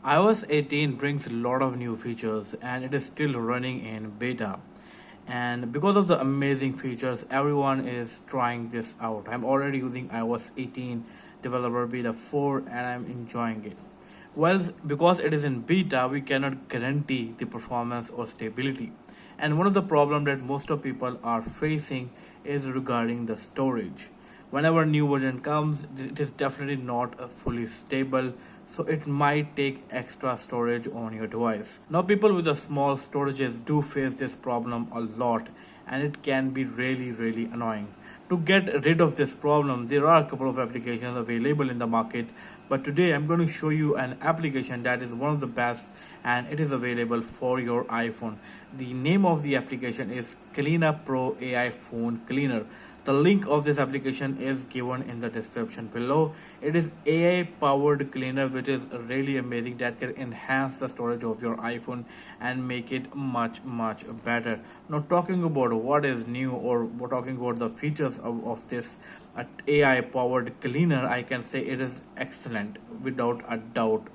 iOS 18 brings a lot of new features and it is still running in beta. And because of the amazing features, everyone is trying this out. I'm already using iOS 18 developer beta 4 and I'm enjoying it. Well, because it is in beta, we cannot guarantee the performance or stability. And one of the problems that most of people are facing is regarding the storage. Whenever new version comes, it is definitely not fully stable, so it might take extra storage on your device. Now people with the small storages do face this problem a lot, and it can be really annoying. To get rid of this problem, there are a couple of applications available in the market, but today I'm going to show you an application that is one of the best and it is available for your iPhone. The name of the application is Cleanup Pro AI Phone Cleaner. The link of this application is given in the description below. It is AI powered cleaner which is really amazing, that can enhance the storage of your iPhone and make it much better. Now talking about what is new, or we're talking about the features of this AI powered cleaner, I can say it is excellent without a doubt.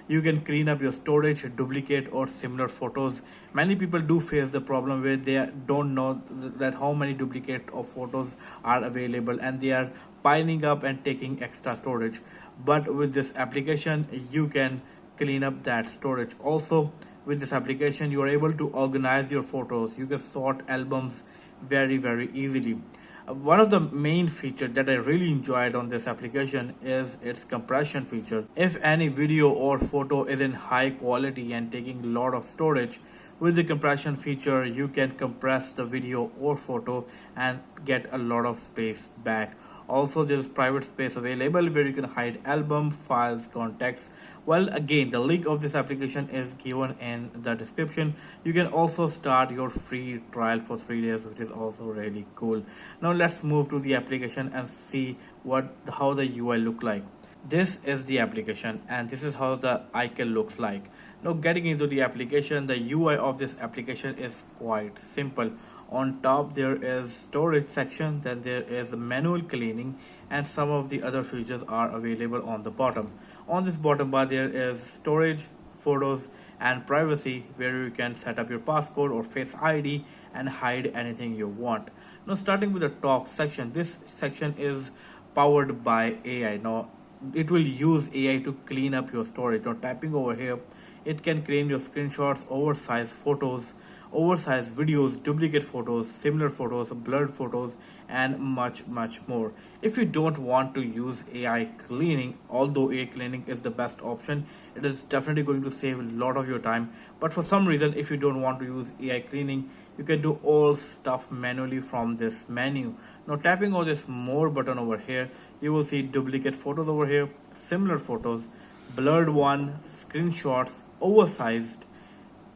You can clean up your storage, duplicate or similar photos. Many people do face the problem where they don't know that how many duplicate of photos are available and they are piling up and taking extra storage. But with this application, you can clean up that storage. Also, with this application, you are able to organize your photos. You can sort albums very easily. One of the main features that I really enjoyed on this application is its compression feature. If any video or photo is in high quality and taking a lot of storage, with the compression feature you can compress the video or photo and get a lot of space back. Also, there is private space available where you can hide album, files, contacts. Well, again, the link of this application is given in the description. You can also start your free trial for 3 days, which is also really cool. Now let's move to the application and see how the UI look like. This is the application and this is how the icon looks like. Now getting into the application, the UI of this application is quite simple. On top there is storage section, then there is manual cleaning, and some of the other features are available on the bottom. On this bottom bar there is storage, photos and privacy, where you can set up your passcode or face ID and hide anything you want. Now starting with the top section, this section is powered by AI. Now it will use AI to clean up your storage. Now tapping over here, it can clean your screenshots, oversized photos, oversized videos, duplicate photos, similar photos, blurred photos, and much more. If you don't want to use AI cleaning, although AI cleaning is the best option, it is definitely going to save a lot of your time. But for some reason, if you don't want to use AI cleaning, you can do all stuff manually from this menu. Now tapping on this more button over here, you will see duplicate photos over here, similar photos, blurred one, screenshots, oversized,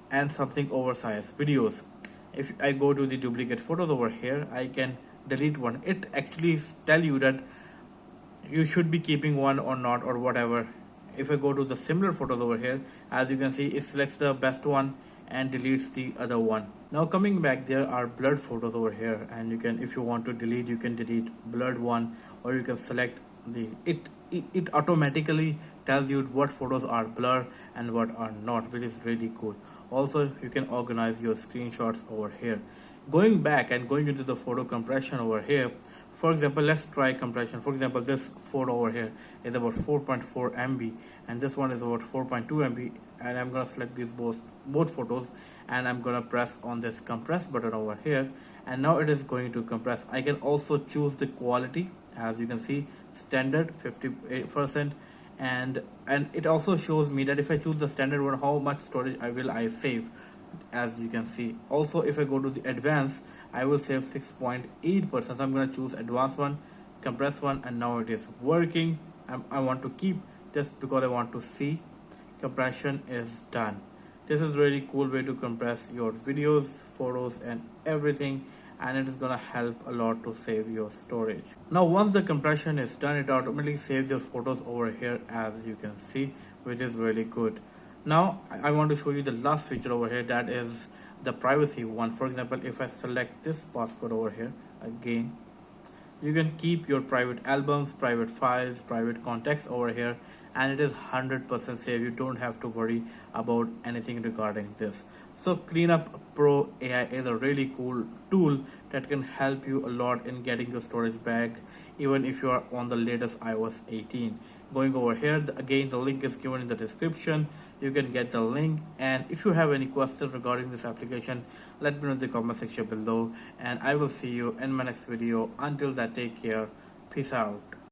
and something oversized videos. If I go to the duplicate photos over here, I can delete one. It actually tell you that you should be keeping one or not or whatever. If I go to the similar photos over here, as you can see, it selects the best one and deletes the other one. Now coming back, there are blurred photos over here, and you can, if you want to delete, you can delete blurred one, or you can select the it automatically tells you what photos are blur and what are not, which is really cool. Also, you can organize your screenshots over here. Going back and going into the photo compression over here, for example, let's try compression. For example, this photo over here is about 4.4 MB and this one is about 4.2 MB, and I'm gonna select these both photos and I'm gonna press on this compress button over here, and now it is going to compress. I can also choose the quality, as you can see, standard 58%, and it also shows me that if I choose the standard one, how much storage I save, as you can see. Also, if I go to the advanced, I will save 6.8%. So I'm going to choose advanced one, compress one, and now it is working. I want to keep just because I want to see. Compression is done. This is really cool way to compress your videos, photos, and everything, and it is gonna help a lot to save your storage. Now once the compression is done, it automatically saves your photos over here, as you can see, which is really good. Now I want to show you the last feature over here, that is the privacy one. For example, if I select this passcode over here again, you can keep your private albums, private files, private contacts over here, and it is 100% safe. You don't have to worry about anything regarding this. So Cleanup Pro AI is a really cool tool that can help you a lot in getting your storage back, even if you are on the latest iOS 18. Going over here, again, the link is given in the description. You can get the link, and if you have any questions regarding this application, let me know in the comment section below, and I will see you in my next video. Until that, take care. Peace out.